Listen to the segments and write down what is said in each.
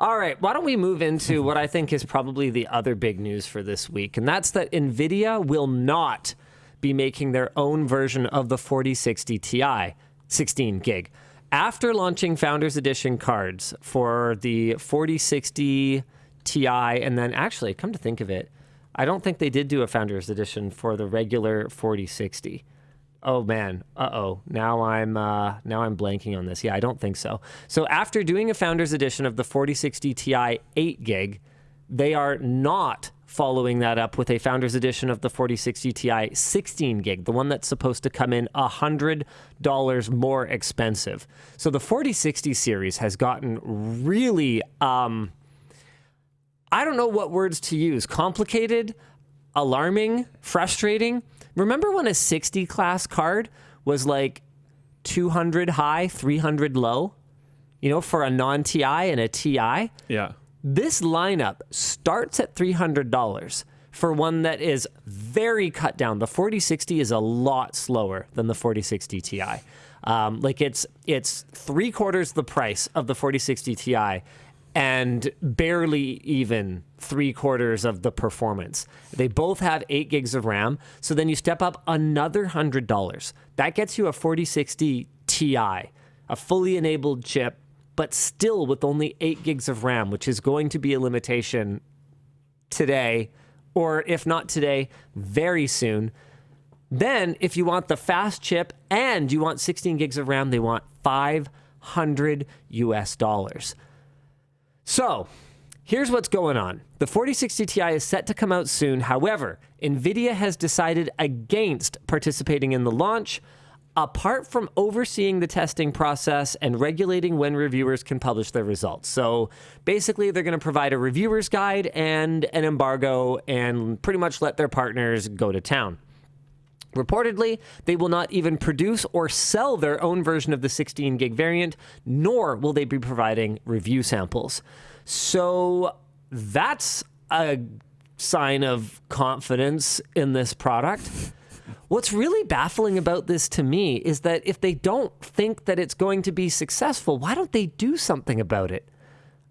All right, why don't we move into what I think is probably the other big news for this week, and that's that Nvidia will not be making their own version of the 4060 Ti, 16 gig. After launching Founders Edition cards for the 4060 Ti, and then actually, come to think of it, I don't think they did do a Founders Edition for the regular 4060. Oh man, now I'm blanking on this. Yeah, I don't think so. So after doing a Founders Edition of the 4060 Ti 8 gig, they are not following that up with a Founders Edition of the 4060 Ti 16 gig, the one that's supposed to come in $100 more expensive. So the 4060 series has gotten really, I don't know what words to use, complicated, alarming, frustrating. Remember when a 60 class card was like 200 high, 300 low, for a non-Ti and a Ti? Yeah. This lineup starts at $300 for one that is very cut down. The 4060 is a lot slower than the 4060 Ti. It's 3/4 the price of the 4060 Ti and barely even 3/4 of the performance. They both have 8 gigs of RAM. So then you step up another $100. That gets you a 4060 Ti, a fully enabled chip, but still with only 8 gigs of RAM, which is going to be a limitation today, or if not today, very soon. Then if you want the fast chip and you want 16 gigs of RAM, they want $500 US. So here's what's going on. The 4060 Ti is set to come out soon. However, Nvidia has decided against participating in the launch, apart from overseeing the testing process and regulating when reviewers can publish their results. So basically, they're going to provide a reviewer's guide and an embargo and pretty much let their partners go to town. Reportedly, they will not even produce or sell their own version of the 16 gig variant, nor will they be providing review samples. So that's a sign of confidence in this product. What's really baffling about this to me is that if they don't think that it's going to be successful, why don't they do something about it?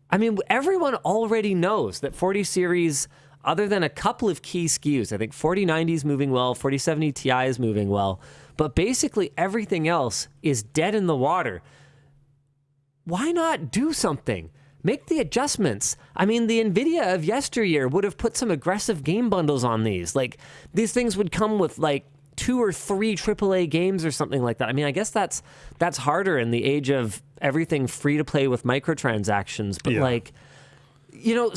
I mean, everyone already knows that 40 series, other than a couple of key SKUs, I think 4090 is moving well, 4070 Ti is moving well, but basically everything else is dead in the water. Why not do something? Make the adjustments. I mean, the Nvidia of yesteryear would have put some aggressive game bundles on these. Like, these things would come with like 2 or 3 AAA games or something like that. I mean, I guess that's harder in the age of everything free to play with microtransactions. But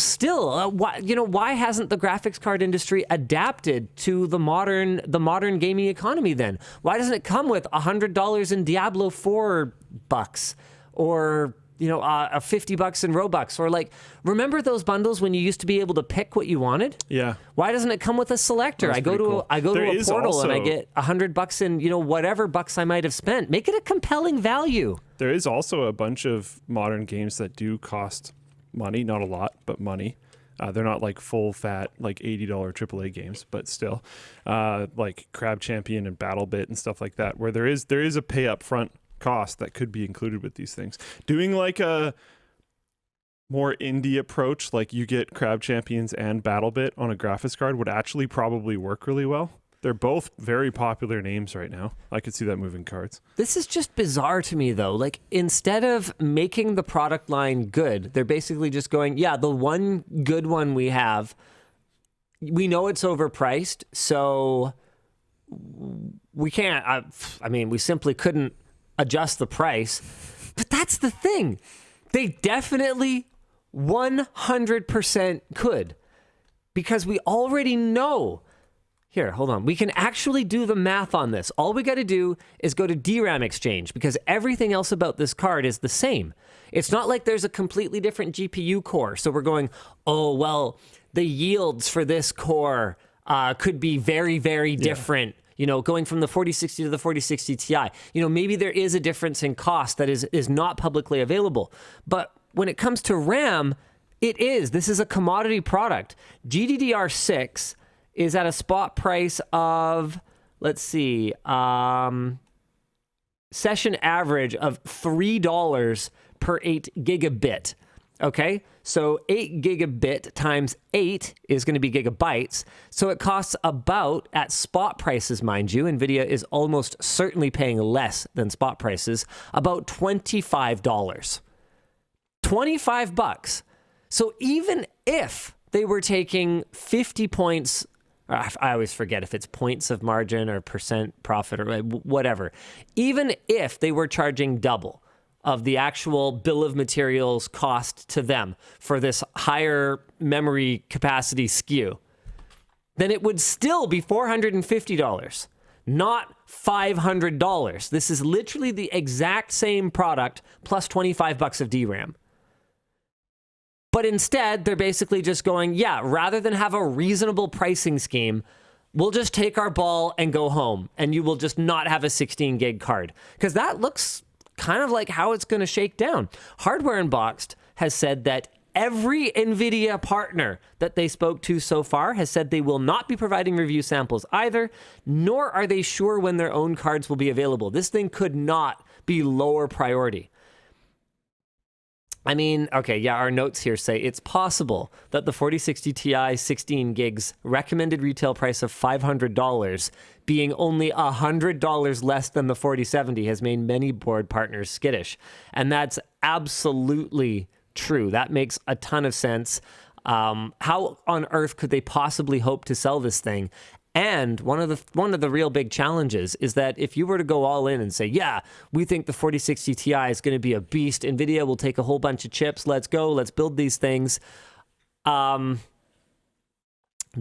still, why hasn't the graphics card industry adapted to the modern gaming economy then? Why doesn't it come with $100 in Diablo 4 bucks or a $50 in Robux, or like, remember those bundles when you used to be able to pick what you wanted? Yeah. Why doesn't it come with a selector? I go to a portal and I get $100 in, whatever bucks I might have spent. Make it a compelling value. There is also a bunch of modern games that do cost money, not a lot, but money. They're not like full fat, like $80 AAA games, but still, like Crab Champion and BattleBit and stuff like that, where there is a pay up front cost that could be included with these things. Doing like a more indie approach, like you get Crab Champions and BattleBit on a graphics card, would actually probably work really well. They're both very popular names right now. I could see that moving cards. This is just bizarre to me, though. Like, instead of making the product line good, they're basically just going, yeah, the one good one we have, we know it's overpriced, so we can't, we simply couldn't adjust the price. But that's the thing. They definitely 100% could, because we already know. Here, hold on. We can actually do the math on this. All we got to do is go to DRAM exchange, because everything else about this card is the same. It's not like there's a completely different GPU core. So we're going, oh, well, the yields for this core could be very, very different. Going from the 4060 to the 4060 Ti. Maybe there is a difference in cost that is not publicly available. But when it comes to RAM, it is. This is a commodity product. GDDR6 is at a spot price of, let's see, session average of $3 per 8 gigabit. Okay, so 8 gigabit times 8 is going to be gigabytes. So it costs about, at spot prices, mind you, Nvidia is almost certainly paying less than spot prices, about $25. $25. So even if they were taking 50 points, I always forget if it's points of margin or percent profit or whatever, even if they were charging double of the actual bill of materials cost to them for this higher memory capacity SKU, then it would still be $450, not $500. This is literally the exact same product plus $25 of DRAM. But instead, they're basically just going, yeah, rather than have a reasonable pricing scheme, we'll just take our ball and go home, and you will just not have a 16 gig card. Because that looks kind of like how it's going to shake down. Hardware Unboxed has said that every Nvidia partner that they spoke to so far has said they will not be providing review samples either, nor are they sure when their own cards will be available. This thing could not be lower priority. I mean, okay, yeah, our notes here say it's possible that the 4060 Ti 16 gigs recommended retail price of $500 being only $100 less than the 4070 has made many board partners skittish. And that's absolutely true. That makes a ton of sense. How on earth could they possibly hope to sell this thing? And one of the real big challenges is that if you were to go all in and say, yeah, we think the 4060 Ti is going to be a beast, Nvidia will take a whole bunch of chips, let's go, let's build these things. The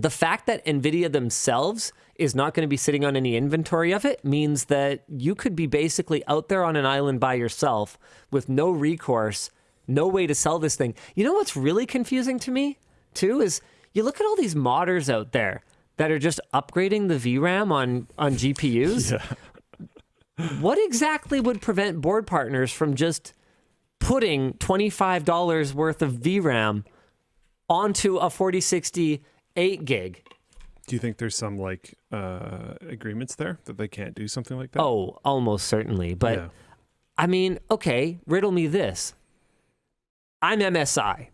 fact that Nvidia themselves is not going to be sitting on any inventory of it means that you could be basically out there on an island by yourself with no recourse, no way to sell this thing. You know what's really confusing to me, too, is you look at all these modders out there that are just upgrading the VRAM on GPUs. Yeah. What exactly would prevent board partners from just putting $25 worth of VRAM onto a 4060 8 gig? Do you think there's some like agreements there that they can't do something like that? Oh, almost certainly. But yeah. I mean, okay, riddle me this. I'm MSI.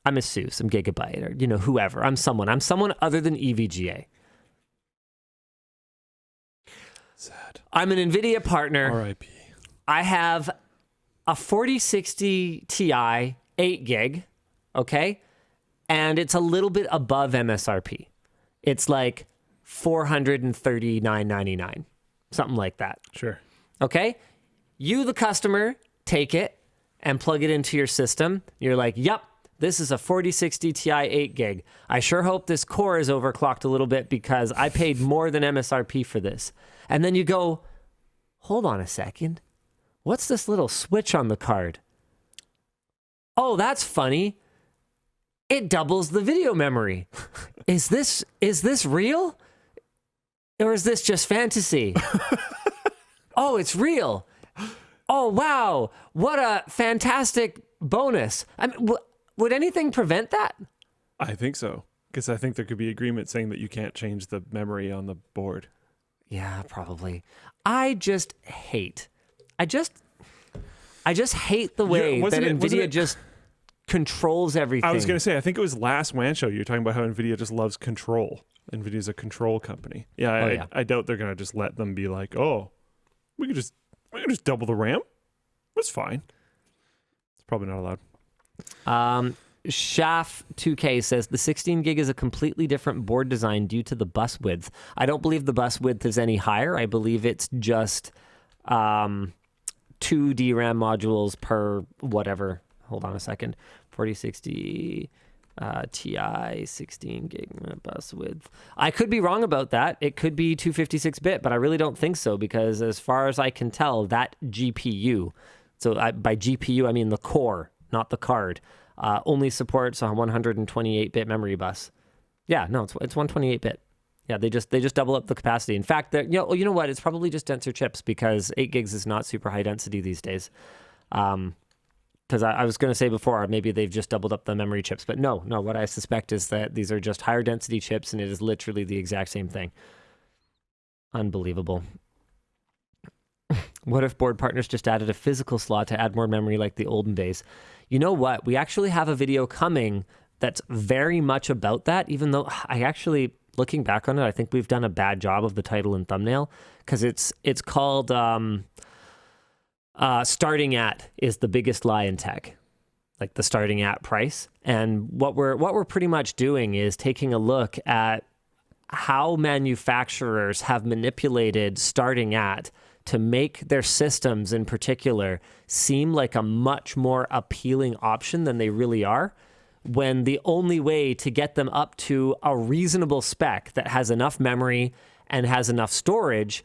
I'm ASUS, I'm Gigabyte, or, whoever. I'm someone other than EVGA. Sad. I'm an NVIDIA partner. R.I.P. I have a 4060 Ti 8 gig, okay? And it's a little bit above MSRP. It's like $439.99, something like that. Sure. Okay? You, the customer, take it and plug it into your system. You're like, yep. This is a 4060 Ti 8 gig. I sure hope this core is overclocked a little bit because I paid more than MSRP for this. And then you go, hold on a second. What's this little switch on the card? Oh, that's funny. It doubles the video memory. Is this real? Or is this just fantasy? Oh, it's real. Oh, wow. What a fantastic bonus. I mean, would anything prevent that? I think so, because I think there could be agreement saying that you can't change the memory on the board. Yeah, probably. I just hate the way that NVIDIA just controls everything. I was going to say, I think it was last WAN show you were talking about how NVIDIA just loves control. NVIDIA's a control company. Yeah, I doubt they're going to just let them be like, oh, we can just double the RAM. That's fine. It's probably not allowed. Shaf2K says the 16 gig is a completely different board design due to the bus width. I don't believe the bus width is any higher. I believe it's just 2 DRAM modules per whatever. Hold on a second. 4060 Ti 16 gig bus width. I could be wrong about that. It could be 256-bit, but I really don't think so because as far as I can tell, that GPU, so by GPU I mean the core, not the card, only supports a 128-bit memory bus. Yeah, no, it's 128-bit. Yeah, they just double up the capacity. In fact, you know what? It's probably just denser chips because 8 gigs is not super high density these days. Because I was going to say before, maybe they've just doubled up the memory chips. But no, what I suspect is that these are just higher density chips and it is literally the exact same thing. Unbelievable. What if board partners just added a physical slot to add more memory like the olden days? You know what? We actually have a video coming that's very much about that, even though I actually, looking back on it, I think we've done a bad job of the title and thumbnail, because it's called Starting At is the Biggest Lie in Tech, like the starting at price. And what we're pretty much doing is taking a look at how manufacturers have manipulated starting at to make their systems in particular seem like a much more appealing option than they really are, when the only way to get them up to a reasonable spec that has enough memory and has enough storage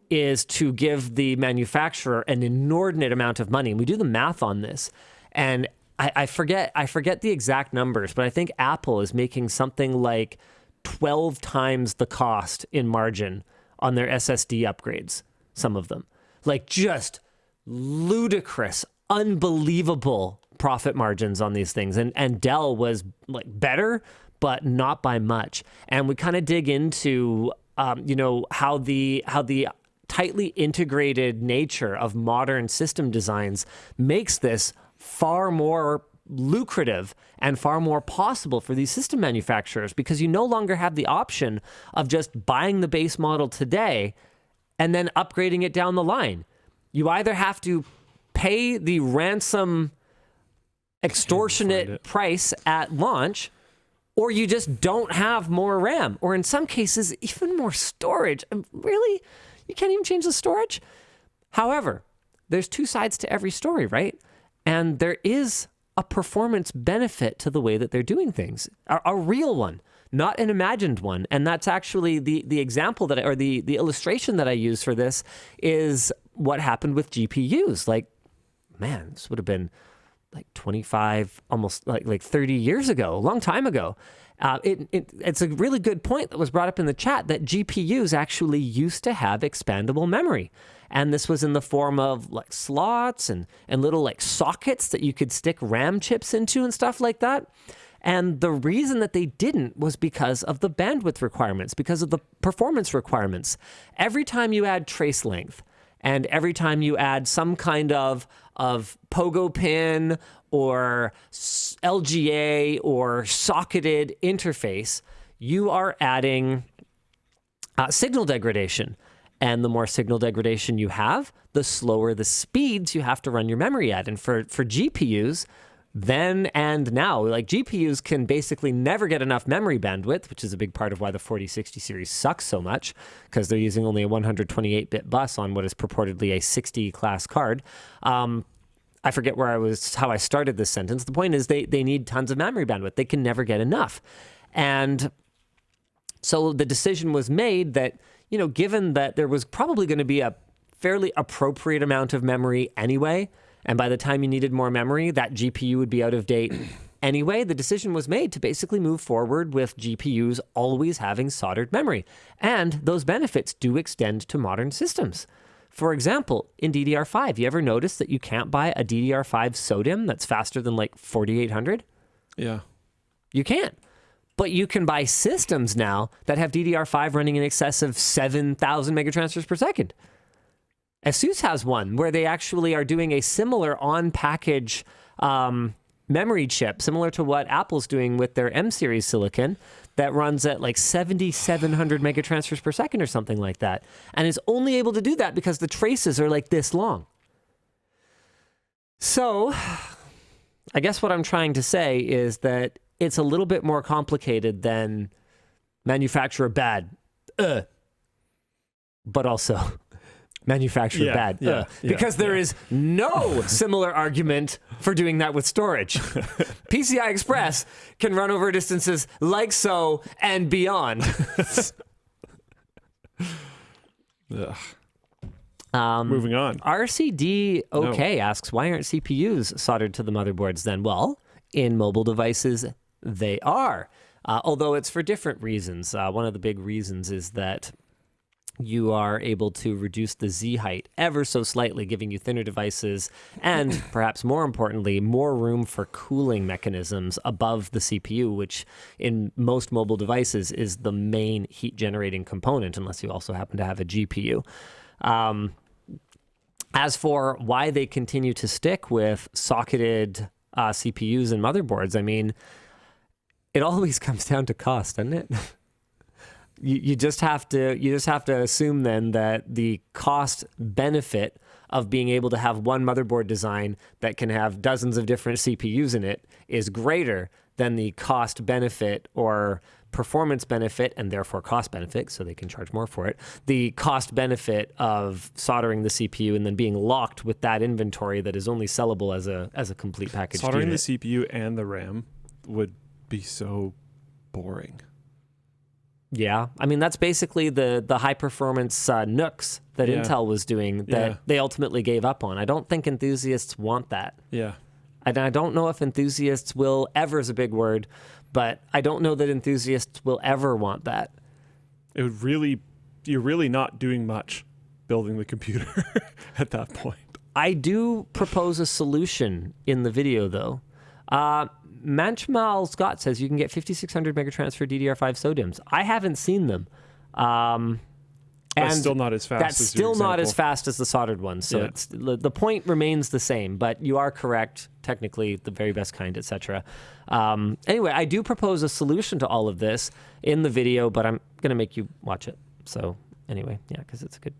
is to give the manufacturer an inordinate amount of money. And we do the math on this, and I forget the exact numbers, but I think Apple is making something like 12 times the cost in margin on their SSD upgrades, some of them. Like, just ludicrous, unbelievable profit margins on these things. And Dell was like better, but not by much. And we kind of dig into, how the tightly integrated nature of modern system designs makes this far more lucrative and far more possible for these system manufacturers, because you no longer have the option of just buying the base model today and then upgrading it down the line. You either have to pay the ransom extortionate price at launch, or you just don't have more RAM, or in some cases, even more storage. Really? You can't even change the storage? However, there's two sides to every story, right? And there is a performance benefit to the way that they're doing things, a real one, not an imagined one. And that's actually the example that, or the illustration that I use for this is what happened with GPUs. Like, man, this would have been like 25, almost like 30 years ago, a long time ago. It's a really good point that was brought up in the chat, that GPUs actually used to have expandable memory. And this was in the form of like slots and little like sockets that you could stick RAM chips into and stuff like that. And the reason that they didn't was because of the bandwidth requirements, because of the performance requirements. Every time you add trace length, and every time you add some kind of pogo pin or LGA or socketed interface, you are adding signal degradation. And the more signal degradation you have, the slower the speeds you have to run your memory at. And for GPUs, then and now, like, GPUs can basically never get enough memory bandwidth, which is a big part of why the 4060 series sucks so much, because they're using only a 128-bit bus on what is purportedly a 60 class card. I forget how I started this sentence. The point is they need tons of memory bandwidth. They can never get enough. And so the decision was made that, given that there was probably going to be a fairly appropriate amount of memory anyway, and by the time you needed more memory, that GPU would be out of date anyway, the decision was made to basically move forward with GPUs always having soldered memory. And those benefits do extend to modern systems. For example, in DDR5, you ever notice that you can't buy a DDR5 SODIMM that's faster than like 4800? Yeah. You can't. But you can buy systems now that have DDR5 running in excess of 7,000 megatransfers per second. ASUS has one where they actually are doing a similar on-package memory chip, similar to what Apple's doing with their M-series silicon, that runs at like 7,700 megatransfers per second or something like that. And is only able to do that because the traces are like this long. So I guess what I'm trying to say is that it's a little bit more complicated than manufacturer bad, but also manufacturer bad, because there is no similar argument for doing that with storage. PCI Express can run over distances like so and beyond. Moving on. RCD asks, why aren't CPUs soldered to the motherboards then? Well, in mobile devices, they are, although it's for different reasons. One of the big reasons is that you are able to reduce the Z height ever so slightly, giving you thinner devices and, perhaps more importantly, more room for cooling mechanisms above the CPU, which in most mobile devices is the main heat-generating component, unless you also happen to have a GPU. As for why they continue to stick with socketed CPUs and motherboards, I mean, it always comes down to cost, doesn't it? You just have to assume then that the cost benefit of being able to have one motherboard design that can have dozens of different CPUs in it is greater than the cost benefit or performance benefit, and therefore cost benefit, so they can charge more for it. The cost benefit of soldering the CPU and then being locked with that inventory that is only sellable as a complete package. Soldering unit. the CPU and the RAM would be so boring. Yeah, I mean that's basically the high performance NUCs that Intel was doing that they ultimately gave up on. I don't think enthusiasts want that. Yeah. And I don't know if enthusiasts will ever is a big word, but I don't know that enthusiasts will ever want that. It would really, you're really not doing much building the computer at that point. I do propose a solution in the video though. Manchmal Scott says you can get 5600 megatransfer DDR5 SODIMMs. I haven't seen them. That's still not as fast. That's as still not as fast as the soldered ones. So it's, the point remains the same, but you are correct. Technically, the very best kind, etc. Anyway, I do propose a solution to all of this in the video, but I'm going to make you watch it. So anyway, yeah, because it's a good